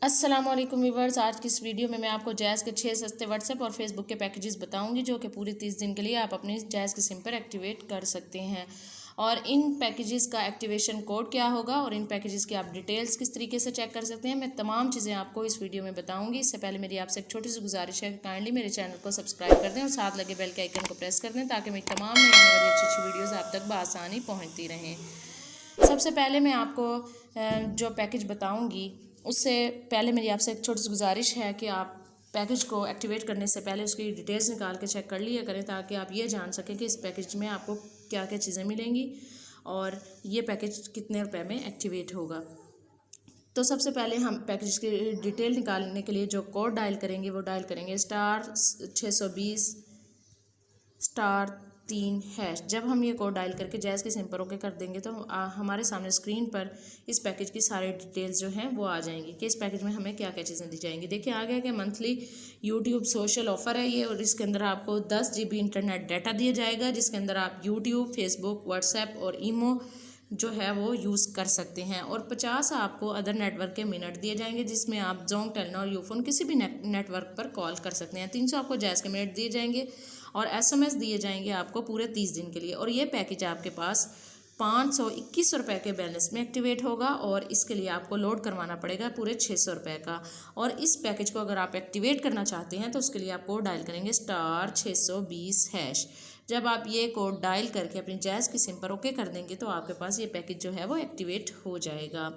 अस्सलामुअलैकुम व्यूवर्स, आज की इस वीडियो में मैं आपको जैज़ के 6 सस्ते व्हाट्सएप और फेसबुक के पैकेजेस बताऊंगी जो कि पूरे 30 दिन के लिए आप अपनी जैज़ की सिम पर एक्टिवेट कर सकते हैं। और इन पैकेजेस का एक्टिवेशन कोड क्या होगा और इन पैकेजेस की आप डिटेल्स किस तरीके से चेक कर सकते हैं, मैं तमाम चीज़ें आपको इस वीडियो में बताऊंगी। इससे पहले मेरी आपसे एक छोटी सी गुजारिश है कि काइंडली मेरे चैनल को सब्सक्राइब कर दें और साथ लगे बेल के आइकन को प्रेस कर दें ताकि मेरी तमाम नई आने वाली अच्छी अच्छी वीडियोज़ आप तक बआसानी पहुँचती रहें। सबसे पहले मैं आपको जो पैकेज बताऊंगी उससे पहले मेरी आपसे एक छोटी सी गुजारिश है कि आप पैकेज को एक्टिवेट करने से पहले उसकी डिटेल्स निकाल के चेक कर लिया करें ताकि आप ये जान सकें कि इस पैकेज में आपको क्या क्या चीज़ें मिलेंगी और ये पैकेज कितने रुपए में एक्टिवेट होगा। तो सबसे पहले हम पैकेज की डिटेल निकालने के लिए जो कोड डायल करेंगे वो डायल करेंगे *620*3#। जब हम ये कोड डायल करके जैज़ के सिम पर ओके कर देंगे तो हमारे सामने स्क्रीन पर इस पैकेज की सारी डिटेल्स जो हैं वो आ जाएंगी कि इस पैकेज में हमें क्या क्या चीज़ें दी जाएंगी। देखिए आ गया कि मंथली यूट्यूब सोशल ऑफ़र है ये, और इसके अंदर आपको 10 GB इंटरनेट डाटा दिया जाएगा जिसके अंदर आप यूट्यूब, फेसबुक, व्हाट्सएप और ईमो जो है वो यूज़ कर सकते हैं। और 50 आपको अदर नेटवर्क के मिनट दिए जाएंगे जिसमें आप जोंग, टेलनॉर, यूफोन किसी भी नेटवर्क पर कॉल कर सकते हैं। 300 आपको जैज़ के मिनट दिए जाएंगे और SMS दिए जाएंगे आपको पूरे 30 दिन के लिए। और ये पैकेज आपके पास 521 रुपये के बैलेंस में एक्टिवेट होगा और इसके लिए आपको लोड करवाना पड़ेगा पूरे 600 रुपये का। और इस पैकेज को अगर आप एक्टिवेट करना चाहते हैं तो उसके लिए आप कोड डायल करेंगे *620#। जब आप ये कोड डायल करके अपनी जैज़ की सिम पर ओके कर देंगे तो आपके पास ये पैकेज जो है वो एक्टिवेट हो जाएगा।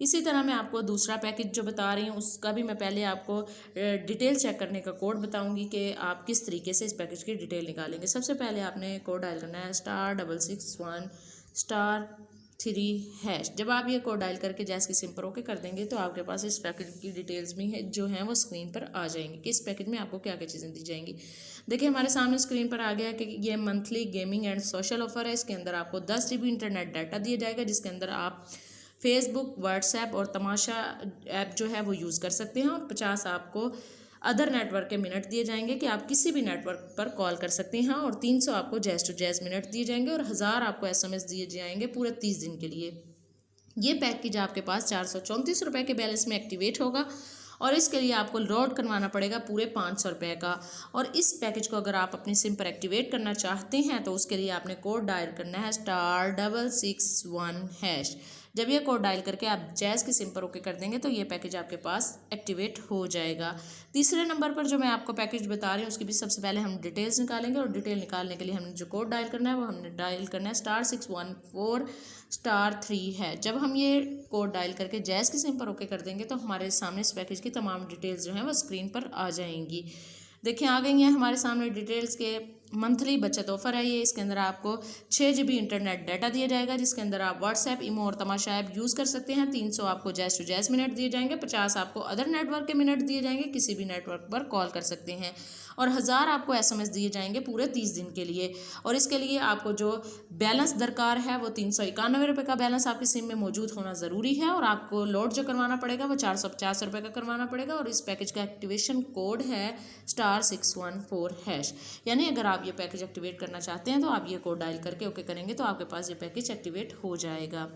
इसी तरह मैं आपको दूसरा पैकेज जो बता रही हूँ उसका भी मैं पहले आपको डिटेल चेक करने का कोड बताऊंगी कि आप किस तरीके से इस पैकेज की डिटेल निकालेंगे। सबसे पहले आपने कोड डायल करना है *661*3#। जब आप ये कोड डायल करके जैज़ की सिम पर ओके कर देंगे तो आपके पास इस पैकेज की डिटेल्स भी है जो हैं वो स्क्रीन पर आ जाएंगी कि इस पैकेज में आपको क्या क्या चीज़ें दी जाएंगी। देखिए हमारे सामने स्क्रीन पर आ गया कि ये monthly gaming and social offer है। इसके अंदर आपको 10 GB इंटरनेट डाटा दिया जाएगा जिसके अंदर आप फेसबुक, व्हाट्सएप और तमाशा ऐप जो है वो यूज़ कर सकते हैं। और 50 आपको अदर नेटवर्क के मिनट दिए जाएंगे कि आप किसी भी नेटवर्क पर कॉल कर सकते हैं। और 300 आपको जैज़ टू जैज़ मिनट दिए जाएंगे और 1000 आपको SMS दिए जाएंगे पूरे 30 दिन के लिए। ये पैकेज आपके पास 434 रुपये के बैलेंस में एक्टिवेट होगा और इसके लिए आपको लोड करवाना पड़ेगा पूरे 500 रुपये का। और इस पैकेज को अगर आप अपनी सिम पर एक्टिवेट करना चाहते हैं तो उसके लिए आपने कोड डायल करना है *661#। जब ये कोड डायल करके आप जैज़ की सिम पर ओके कर देंगे तो ये पैकेज आपके पास एक्टिवेट हो जाएगा। तीसरे नंबर पर जो मैं आपको पैकेज बता रही हूँ उसकी भी सबसे पहले हम डिटेल्स निकालेंगे और डिटेल निकालने के लिए हमने जो कोड डायल करना है वो हमने डायल करना है *614*3#। जब हम ये कोड डायल करके जैज़ की सिम पर ओके कर देंगे तो हमारे सामने इस पैकेज की तमाम डिटेल्स जो हैं वो स्क्रीन पर आ जाएंगी। देखिए आ गई हैं हमारे सामने डिटेल्स के। मंथली बचत ऑफर है ये। इसके अंदर आपको 6 GB इंटरनेट डाटा दिया जाएगा जिसके अंदर आप व्हाट्सएप, ईमो और तमाशा ऐप यूज़ कर सकते हैं। 300 आपको जैज़ टू जैज़ मिनट दिए जाएंगे। 50 आपको अदर नेटवर्क के मिनट दिए जाएंगे, किसी भी नेटवर्क पर कॉल कर सकते हैं। और 1000 आपको SMS दिए जाएंगे पूरे 30 दिन के लिए। और इसके लिए आपको जो बैलेंस दरकार है वो 391 रुपये का बैलेंस आपकी सिम में मौजूद होना ज़रूरी है। और आपको लोड जो करवाना पड़ेगा वो 450 रुपये का करवाना पड़ेगा। और इस पैकेज का एक्टिवेशन कोड है *614#। यानी अगर आप ये पैकेज एक्टिवेट करना चाहते हैं तो आप ये कोड डायल करके ओके करेंगे तो आपके पास ये पैकेज एक्टिवेट हो जाएगा।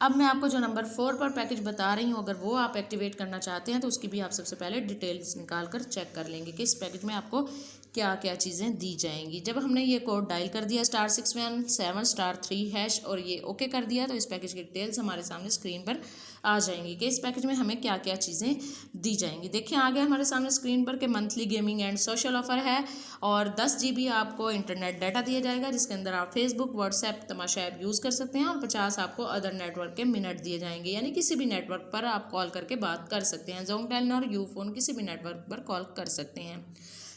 अब मैं आपको जो नंबर 4 पर पैकेज बता रही हूँ अगर वो आप एक्टिवेट करना चाहते हैं तो उसकी भी आप सबसे पहले डिटेल्स निकाल कर चेक कर लेंगे कि इस पैकेज में आपको क्या क्या चीज़ें दी जाएंगी। जब हमने ये कोड डायल कर दिया *617*3# और ये ओके कर दिया तो इस पैकेज की डिटेल्स हमारे सामने स्क्रीन पर आ जाएंगी कि इस पैकेज में हमें क्या क्या चीज़ें दी जाएंगी। देखिए आ गया हमारे सामने स्क्रीन पर कि monthly gaming and social offer है और 10 GB आपको इंटरनेट डाटा दिया जाएगा जिसके अंदर आप फेसबुक, व्हाट्सएप, तमाशा ऐप यूज़ कर सकते हैं। और 50 आपको अदर नेटवर्क के मिनट दिए जाएंगे यानी किसी भी नेटवर्क पर आप कॉल करके बात कर सकते हैं। जोंग, टेलनॉर, यूफोन किसी भी नेटवर्क पर कॉल कर सकते हैं।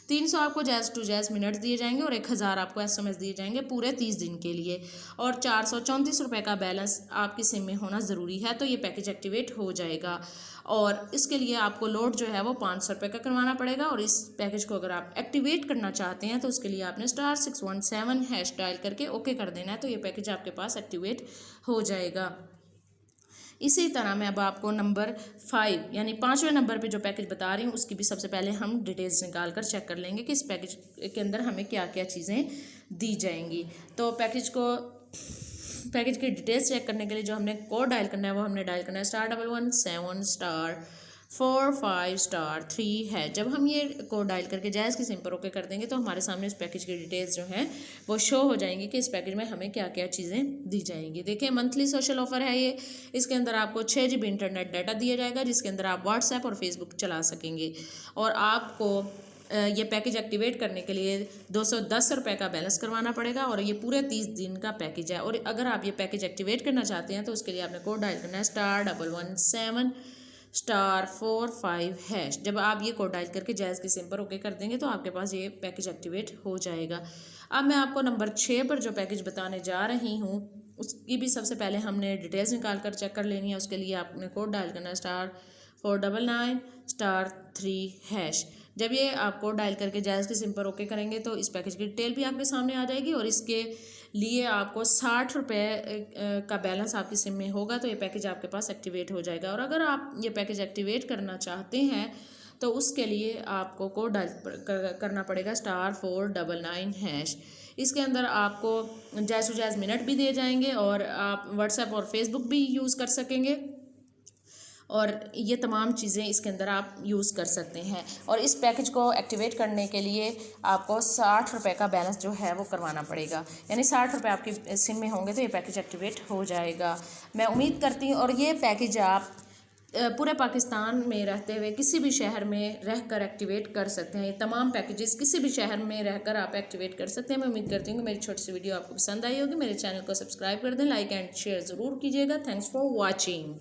300 आपको जैज़ टू जैज़ मिनट दिए जाएंगे और 1000 आपको SMS दिए जाएंगे पूरे 30 दिन के लिए। और 434 रुपये का बैलेंस आपकी सिम में होना ज़रूरी है तो ये पैकेज एक्टिवेट हो जाएगा। और इसके लिए आपको लोड जो है वो 500 रुपये का करवाना पड़ेगा। और इस पैकेज को अगर आप एक्टिवेट करना चाहते हैं तो उसके लिए आपने *617# डायल करके ओके कर देना है तो ये पैकेज आपके पास एक्टिवेट हो जाएगा। इसी तरह मैं अब आपको नंबर 5 यानी 5वें नंबर पे जो पैकेज बता रही हूँ उसकी भी सबसे पहले हम डिटेल्स निकाल कर चेक कर लेंगे कि इस पैकेज के अंदर हमें क्या क्या चीज़ें दी जाएंगी। तो पैकेज को पैकेज की डिटेल्स चेक करने के लिए जो हमने कोड डायल करना है वो हमने डायल करना है *117*45*3 है। जब हम ये कोड डायल करके जायज़ की सिम पर ओके कर देंगे तो हमारे सामने इस पैकेज की डिटेल्स जो हैं वो शो हो जाएंगी कि इस पैकेज में हमें क्या क्या चीज़ें दी जाएंगी। देखिए मंथली सोशल ऑफ़र है ये, इसके अंदर आपको 6 GB इंटरनेट डाटा दिया जाएगा जिसके अंदर आप व्हाट्सएप और फेसबुक चला सकेंगे। और आपको ये पैकेज एक्टिवेट करने के लिए 210 रुपये का बैलेंस करवाना पड़ेगा और ये पूरे 30 दिन का पैकेज है। और अगर आप ये पैकेज एक्टिवेट करना चाहते हैं तो उसके लिए आपने कोड डायल करना है *117*45#। जब आप ये कोड डायल करके जायज़ की सिम पर ओके कर देंगे तो आपके पास ये पैकेज एक्टिवेट हो जाएगा। अब मैं आपको नंबर 6 पर जो पैकेज बताने जा रही हूँ उसकी भी सबसे पहले हमने डिटेल्स निकाल कर चेक कर लेनी है। उसके लिए आपने कोड डायल करना है *499*3#। जब ये आप कोड डायल करके जायज़ की सिम पर ओके करेंगे तो इस पैकेज की डिटेल भी आपके सामने आ जाएगी और इसके लिए आपको 60 रुपये का बैलेंस आपकी सिम में होगा तो ये पैकेज आपके पास एक्टिवेट हो जाएगा। और अगर आप ये पैकेज एक्टिवेट करना चाहते हैं तो उसके लिए आपको कोड डायल करना पड़ेगा *499#। इसके अंदर आपको जायज़ से जायज़ मिनट भी दिए जाएंगे और आप व्हाट्सएप और फेसबुक भी यूज़ कर सकेंगे और ये तमाम चीज़ें इसके अंदर आप यूज़ कर सकते हैं। और इस पैकेज को एक्टिवेट करने के लिए आपको 60 रुपये का बैलेंस जो है वो करवाना पड़ेगा, यानी 60 रुपये आपकी सिम में होंगे तो ये पैकेज एक्टिवेट हो जाएगा। मैं उम्मीद करती हूँ और ये पैकेज आप पूरे पाकिस्तान में रहते हुए किसी भी शहर में रहकर एक्टिवेट कर सकते हैं। ये तमाम पैकेजेस किसी भी शहर में रहकर आप एक्टिवेट कर सकते हैं। मैं उम्मीद करती हूँ कि मेरी छोटी सी वीडियो आपको पसंद आई होगी। मेरे चैनल को सब्सक्राइब कर दें, लाइक एंड शेयर ज़रूर कीजिएगा। Thanks for watching.